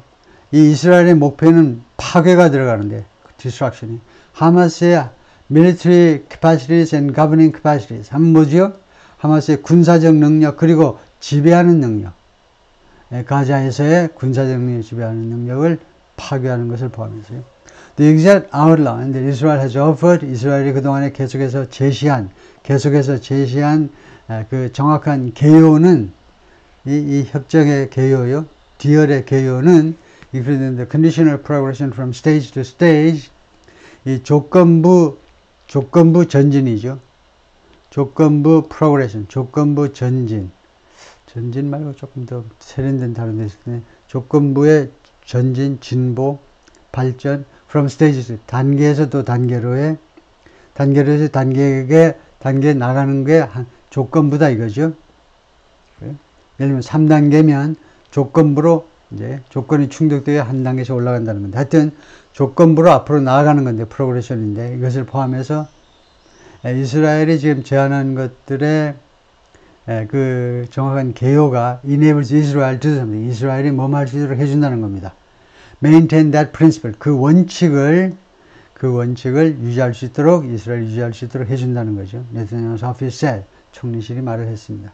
Speaker 1: 이 이스라엘의 목표는 파괴가 들어가는데, destruction이. 하마스의 military capacities and governing capacities. 하면 뭐죠? 하마스의 군사적 능력, 그리고 지배하는 능력. 가자에서의 군사적 능력을 지배하는 능력을 파괴하는 것을 포함해서요. The exact outline that Israel has offered, 이스라엘이 그동안에 계속해서 제시한 그 정확한 개요는, 이 협정의 개요요, 디얼의 개요는, including the conditional progression from stage to stage, 이 조건부 전진이죠. 조건부 progression, 조건부 전진 말고 조금 더 세련된 단어도 있을 텐데, 조건부의 전진, 진보, 발전, from stage to 단계에서 또 단계로의, 단계에서 단계 나가는 게 조건부다 이거죠. 예를 들면 3단계면 조건부로 이제 조건이 충족되어 한 단계씩 올라간다는 건데, 하여튼 조건부로 앞으로 나아가는 건데, 프로그레션인데, 이것을 포함해서 이스라엘이 지금 제안한 것들의 그 정확한 개요가 enables Israel to do something. 이스라엘이 뭐뭐 할 수 있도록 해준다는 겁니다. Maintain that principle. 그 원칙을 유지할 수 있도록, 이스라엘 유지할 수 있도록 해준다는 거죠. 네타냐후's office said. 총리실이 말을 했습니다.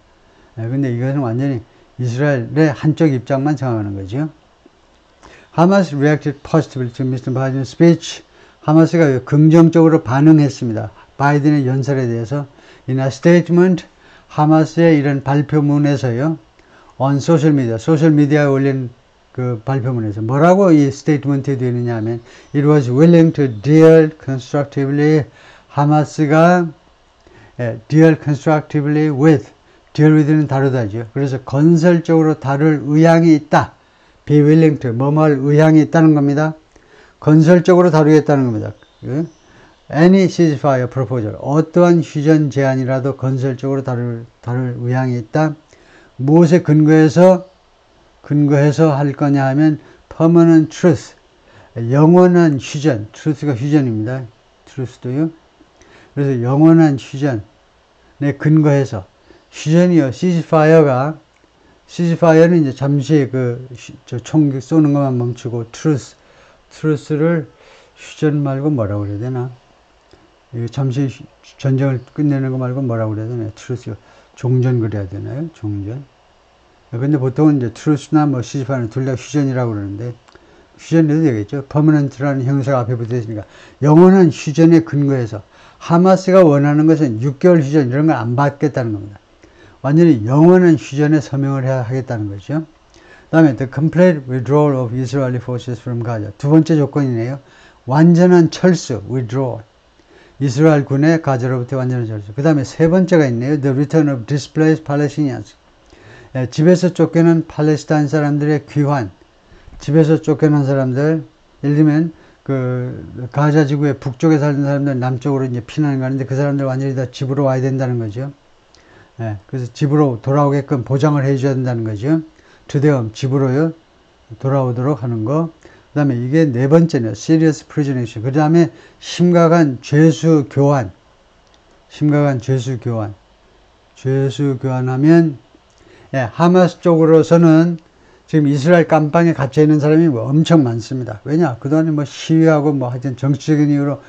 Speaker 1: 근데 이것은 완전히 이스라엘의 한쪽 입장만 정하는 거죠. Hamas reacted positively to Mr. Biden's speech. 하마스가 긍정적으로 반응했습니다. 바이든의 연설에 대해서. In a statement, 하마스의 이런 발표문에서요, on social media, 소셜미디어에 올린 그 발표문에서 뭐라고 이 스테이트먼트에 되어 있느냐 하면 it was willing to deal constructively. 하마스가 deal constructively with, deal with는 다루다죠. 그래서 건설적으로 다룰 의향이 있다. be willing to, 뭐뭐할 의향이 있다는 겁니다. 건설적으로 다루겠다는 겁니다. Any ceasefire proposal, 어떠한 휴전 제안이라도 건설적으로 다룰 의향이 있다. 무엇에 근거해서 할 거냐 하면 permanent truth, 영원한 휴전, truth가 휴전입니다. truth도요. 그래서 영원한 휴전에 근거해서, 휴전이요, ceasefire는 이제 잠시 총 쏘는 것만 멈추고, truth를 휴전 말고 뭐라고 그래야 되나? 잠시 전쟁을 끝내는 거 말고 뭐라고 그래야 되나요? truth, 종전 그래야 되나요? 종전. 근데 보통은 이제 truth나 뭐 ceasefire는 둘 다 휴전이라고 그러는데, 휴전해도 되겠죠. permanent라는 형사가 앞에 붙어 있으니까. 영원한 휴전에 근거해서, 하마스가 원하는 것은 6개월 휴전 이런 걸 안 받겠다는 겁니다. 완전히 영원한 휴전에 서명을 해야 하겠다는 거죠. 그 다음에 the complete withdrawal of Israeli forces from Gaza. 두 번째 조건이네요. 완전한 철수, withdrawal. 이스라엘 군의 가자로부터 완전한 철수. 그 다음에 세 번째가 있네요. The return of displaced Palestinians. 집에서 쫓겨난 팔레스타인 사람들의 귀환. 집에서 쫓겨난 사람들, 예를 들면 그 가자 지구의 북쪽에 사는 사람들 남쪽으로 이제 피난을 가는데 그 사람들 완전히 다 집으로 와야 된다는 거죠. 그래서 집으로 돌아오게끔 보장을 해줘야 된다는 거죠. 드대엄 집으로요 돌아오도록 하는 거. 그 다음에 이게 네 번째네요. Serious prison issue. 그 다음에 심각한 죄수 교환. 죄수 교환하면 하마스 쪽으로서는 지금 이스라엘 깜빵에 갇혀 있는 사람이 뭐 엄청 많습니다. 왜냐? 그동안에 뭐 시위하고 뭐 하여튼 정치적인 이유로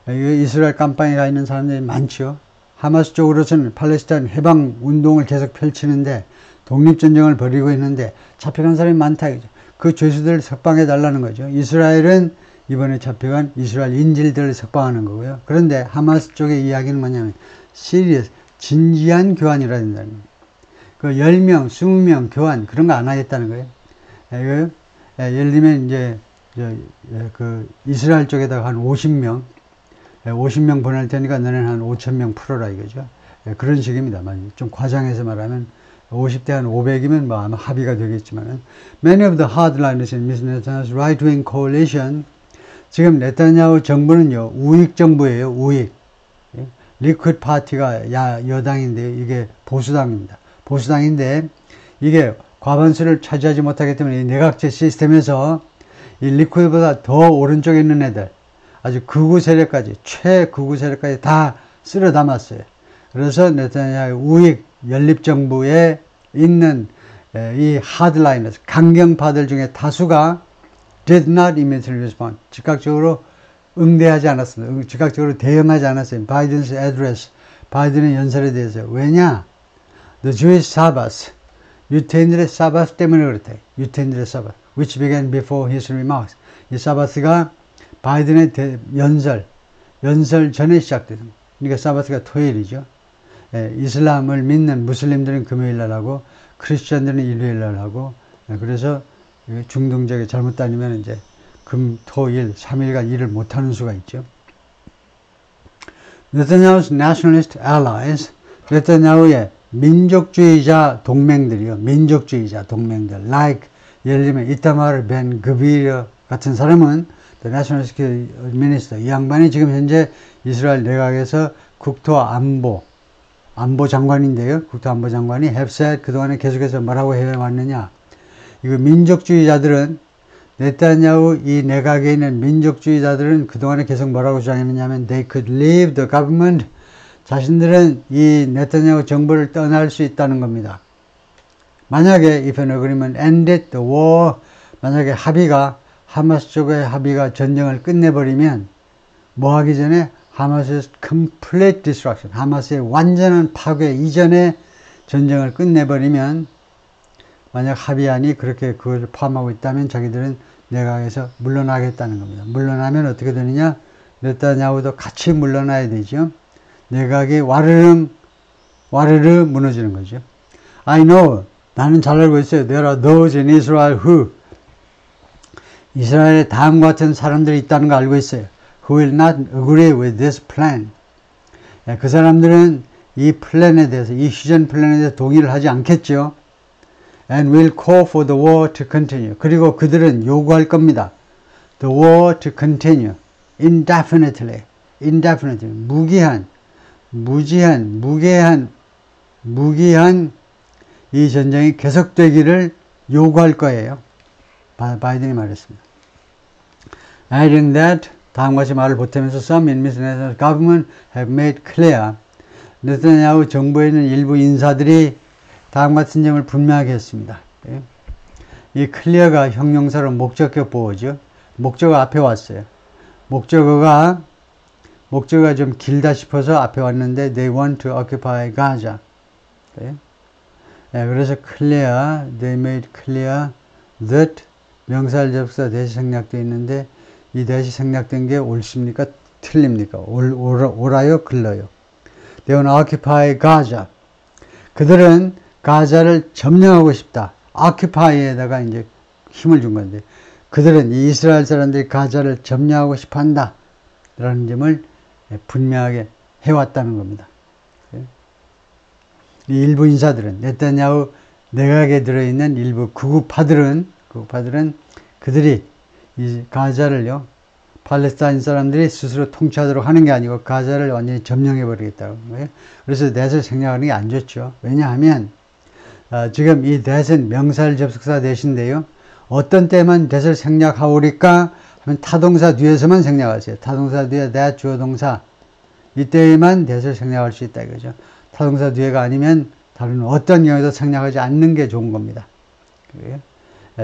Speaker 1: 이스라엘 깜빵에 가 있는 사람들이 많죠. 하마스 쪽으로서는 팔레스타인 해방 운동을 계속 펼치는데 독립전쟁을 벌이고 있는데 잡혀간 사람이 많다. 그 죄수들을 석방해 달라는 거죠. 이스라엘은 이번에 잡혀간 이스라엘 인질들을 석방하는 거고요. 그런데 하마스 쪽의 이야기는 뭐냐면 시리어스, 진지한 교환이라 된다는 거예요. 그 10명, 20명 교환 그런 거 안 하겠다는 거예요. 예를 들면 이제 그 이스라엘 쪽에다가 한 50명 보낼 테니까 너네는 한 5,000명 풀어라 이거죠. 그런 식입니다. 좀 과장해서 말하면 50대 한 500이면 뭐 아마 합의가 되겠지만은 many of the hardliners in Mr. Netanyahu's right-wing coalition. 지금 네타냐후 정부는요 우익 정부예요. 우익. 리퀴드 파티가 여당인데요. 이게 보수당입니다. 보수당인데 이게 과반수를 차지하지 못하기 때문에 이 내각제 시스템에서 이 리퀴드보다 더 오른쪽에 있는 애들 아주 극우 세력까지 최극우 세력까지 다 쓸어 담았어요. 그래서 네타냐후 우익 연립정부에 있는 이 하드라이너스 강경파들 중에 다수가 did not immediately respond. 즉각적으로 응대하지 않았습니다. 즉각적으로 대응하지 않았어요. 바이든's address, 바이든의 연설에 대해서. 왜냐? The Jewish Sabbath, 유태인들의 사바스 때문에 그렇다. 유태인들의 사바스, which began before his remarks. 이 사바스가 바이든의 연설 전에 시작돼요. 그러니까 사바스가 토요일이죠. 이슬람을 믿는 무슬림들은 금요일날 하고 크리스천들은 일요일날 하고 그래서 중동적에 잘못 다니면 이제 금, 토, 일 3일간 일을 못하는 수가 있죠. 네타냐후's nationalist allies, 네타냐후의 민족주의자 동맹들이요. 민족주의자 동맹들. Like, 예를 들면, 이타마르 벤 그비르 같은 사람은, the national security minister, 이 양반이 지금 현재 이스라엘 내각에서 국토안보 장관인데요. 국토안보 장관이 have said, 그동안에 계속해서 뭐라고 해왔느냐. 이거 민족주의자들은, 네타냐후 이 내각에 있는 민족주의자들은 그동안에 계속 뭐라고 주장했느냐 하면, they could leave the government, 자신들은 이 네타냐후 정부를 떠날 수 있다는 겁니다. 만약에 if an agreement ended the war, 만약에 하마스 쪽의 합의가 전쟁을 끝내버리면 뭐 하기 전에 하마스의 complete destruction, 하마스의 완전한 파괴 이전에 전쟁을 끝내버리면, 만약 합의안이 그렇게 그걸 포함하고 있다면 자기들은 내각에서 물러나겠다는 겁니다. 물러나면 어떻게 되느냐? 네타냐후도 같이 물러나야 되죠. 내각이 와르르 무너지는 거죠. I know, 나는 잘 알고 있어요. There are those in Israel who, 이스라엘에 다음과 같은 사람들이 있다는 거 알고 있어요. Who will not agree with this plan. 그 사람들은 이 플랜에 대해서, 이 휴전 플랜에 대해서 동의를 하지 않겠죠. And will call for the war to continue. 그리고 그들은 요구할 겁니다. The war to continue. Indefinitely. 무기한 이 전쟁이 계속되기를 요구할 거예요. 바이든이 말했습니다. Adding that, 다음과 같이 말을 보태면서 some in Netanyahu's government have made clear. 네타냐후 정부에 있는 일부 인사들이 다음과 같은 점을 분명하게 했습니다. 이 clear가 형용사로 목적격 보호죠. 목적어 앞에 왔어요. 목적어가 좀 길다 싶어서 앞에 왔는데 they want to occupy Gaza. 그래서 clear, they made clear that 명사절 접속사 대시 생략되어 있는데 이 대시 생략된 게 옳습니까? 틀립니까? 옳아요? 글러요? They want to occupy Gaza. 그들은 가자를 점령하고 싶다. occupy에다가 이제 힘을 준 건데, 그들은 이 이스라엘 사람들이 가자를 점령하고 싶어 한다. 라는 점을 분명하게 해왔다는 겁니다. 이 일부 인사들은, 네타냐후 내각에 들어있는 일부 구구파들은 그들이 이 가자를요, 팔레스타인 사람들이 스스로 통치하도록 하는 게 아니고 가자를 완전히 점령해버리겠다는 거예요. 그래서 넷을 생략하는 게 안 좋죠. 왜냐하면 지금 이 that은 명사절 접속사 대신데요, 어떤 때만 that을 생략하오리까 하면 타동사 뒤에서만 생략하세요. 타동사 뒤에 that 주어 동사, 이때에만 that을 생략할 수 있다 이거죠. 타동사 뒤에가 아니면 다른 어떤 경우에도 생략하지 않는 게 좋은 겁니다.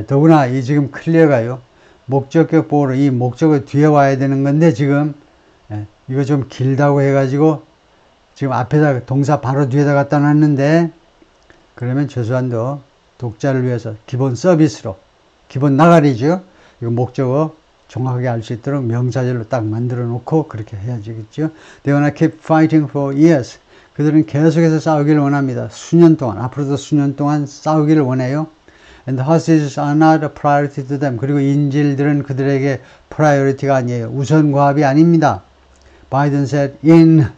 Speaker 1: 더구나 이 지금 클리어가요, 목적격 보호로 이 목적어 뒤에 와야 되는 건데 지금 이거 좀 길다고 해가지고 지금 앞에다 동사 바로 뒤에다 갖다 놨는데, 그러면 최소한도 독자를 위해서 기본 서비스로, 기본 나가리죠. 이거 목적어 정확하게 알 수 있도록 명사절로 딱 만들어 놓고 그렇게 해야지겠죠. They wanna keep fighting for years. 그들은 계속해서 싸우기를 원합니다. 수년 동안, 앞으로도 수년 동안 싸우기를 원해요. And the hostages are not a priority to them. 그리고 인질들은 그들에게 프라이어리티가 아니에요. 우선과합이 아닙니다. Biden said in.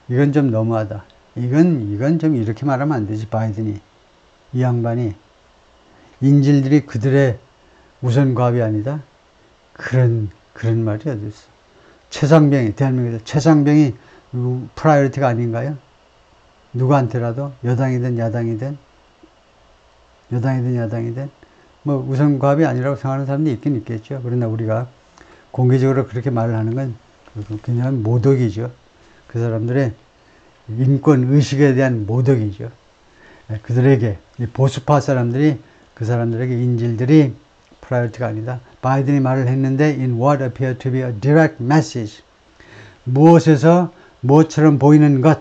Speaker 1: 이건 좀 너무하다. 이건 좀 이렇게 말하면 안 되지. 바이든이, 이 양반이 인질들이 그들의 우선과합이 아니다. 그런 말이 어디 있어. 최상병이, 대한민국에서 최상병이 프라이어리티가 아닌가요? 누구한테라도, 여당이든 야당이든 뭐 우선과합이 아니라고 생각하는 사람도 있긴 있겠죠. 그러나 우리가 공개적으로 그렇게 말을 하는 건 그냥 모독이죠. 그 사람들의 인권 의식에 대한 모독이죠. 그들에게, 이 보수파 사람들이, 그 사람들에게 인질들이 프라이어티가 아니다. 바이든이 말을 했는데 in what appeared to be a direct message, 무엇에서 무엇처럼 보이는 것,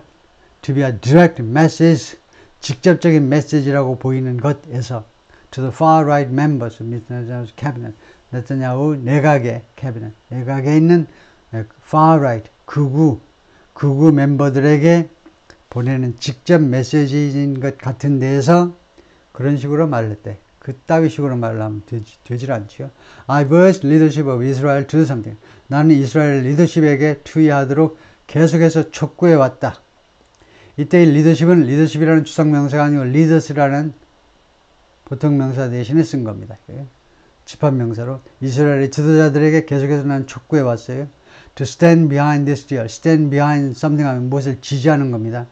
Speaker 1: to be a direct message, 직접적인 메시지라고 보이는 것에서 to the far right members of Netanyahu's cabinet, 네타냐후 내각의 cabinet, 내각에 있는 far right, 극우 멤버들에게 보내는 직접 메시지인 것 같은 데에서 그런 식으로 말을 했대. 그따위 식으로 말을 하면 되질 않죠. I've urged leadership of Israel to do something. 나는 이스라엘 리더십에게 투의하도록 계속해서 촉구해 왔다. 이때 리더십은 리더십이라는 추상명사가 아니고 leaders라는 보통 명사 대신에 쓴 겁니다. 집합명사로 이스라엘의 지도자들에게 계속해서 난 촉구해 왔어요. To stand behind this deal. stand behind something 하면 무엇을 지지하는 겁니다.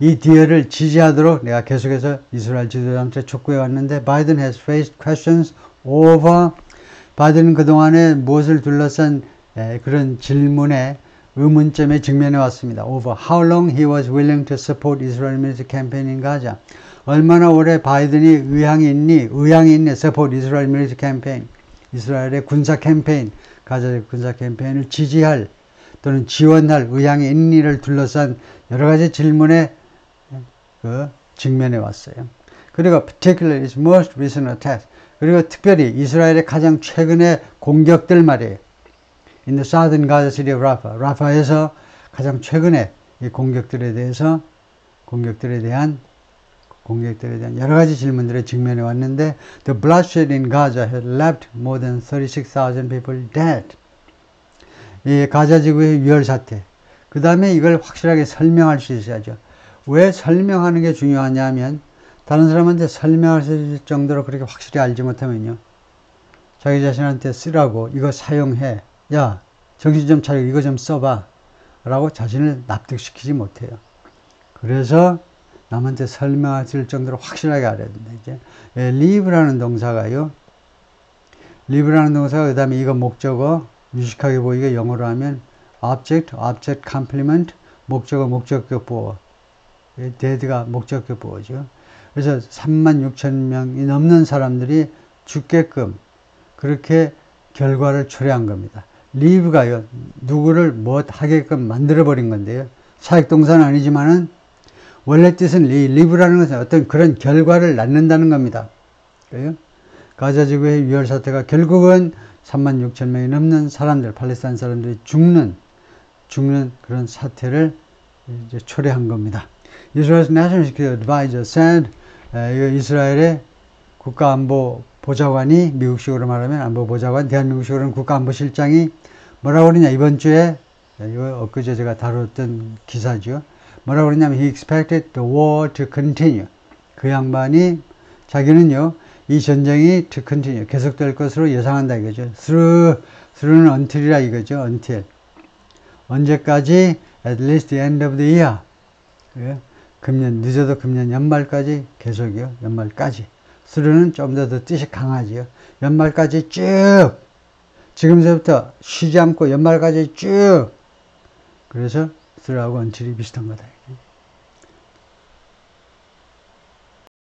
Speaker 1: 이 디어를 지지하도록 내가 계속해서 이스라엘 지도자한테 촉구해 왔는데 Biden has faced questions over. 바이든은 그동안에 무엇을 둘러싼 그런 질문에 의문점에 직면해 왔습니다. Over how long he was willing to support Israel military campaign in Gaza. 얼마나 오래 바이든이 의향이 있니? support Israel military campaign. 이스라엘의 군사 캠페인, 가자의 군사 캠페인을 지지할 또는 지원할 의향이 있니를 둘러싼 여러 가지 질문에 직면해 왔어요. 그리고 particularly its most recent attacks. 그리고 특별히 이스라엘의 가장 최근의 공격들 말이에요. In the southern Gaza city of Rafah. 라파에서 가장 최근에 이 공격들에 대한 여러 가지 질문들에 직면해 왔는데 The bloodshed in Gaza had left more than 36,000 people dead. 이 가자 지구의 유혈 사태. 그 다음에 이걸 확실하게 설명할 수 있어야죠. 왜 설명하는 게 중요하냐 하면 다른 사람한테 설명할 수 있을 정도로 그렇게 확실히 알지 못하면요. 자기 자신한테 쓰라고 이거 사용해. 야 정신 좀 차리고 이거 좀 써봐. 라고 자신을 납득시키지 못해요. 그래서 남한테 설명할 수 있을 정도로 확실하게 알아야 된다. 이제 live라는 동사가요. live라는 동사가 그 다음에 이거 목적어 유식하게 보이게 영어로 하면 object complement 목적어 목적격 보어. dead가 목적격 보어죠. 그래서 36,000명이 넘는 사람들이 죽게끔 그렇게 결과를 초래한 겁니다. live가요. 누구를 뭐 하게끔 만들어버린 건데요. 사역동사는 아니지만은 원래 뜻은 live라는 것은 어떤 그런 결과를 낳는다는 겁니다. 그래요? 가자 지구의 유혈 사태가 결국은 36,000명이 넘는 사람들, 팔레스타인 사람들이 죽는 그런 사태를 이제 초래한 겁니다. Israel's National Security Advisor said, 이스라엘의 국가안보 보좌관이 미국식으로 말하면 안보보좌관, 대한민국식으로는 국가안보실장이 뭐라고 그러냐 이번 주에 이거 엊그제 제가 다뤘던 기사죠. 뭐라고 그러냐면 he expected the war to continue. 그 양반이 자기는요 이 전쟁이 to continue 계속될 것으로 예상한다 이거죠. through는 until이라 이거죠. until 언제까지? at least the end of the year. 예? 늦어도 금년 연말까지 계속이요. 연말까지. through는 좀 더 뜻이 강하지요. 연말까지 쭉 지금서부터 쉬지 않고 연말까지 쭉 그래서 through하고 until이 비슷한 거다.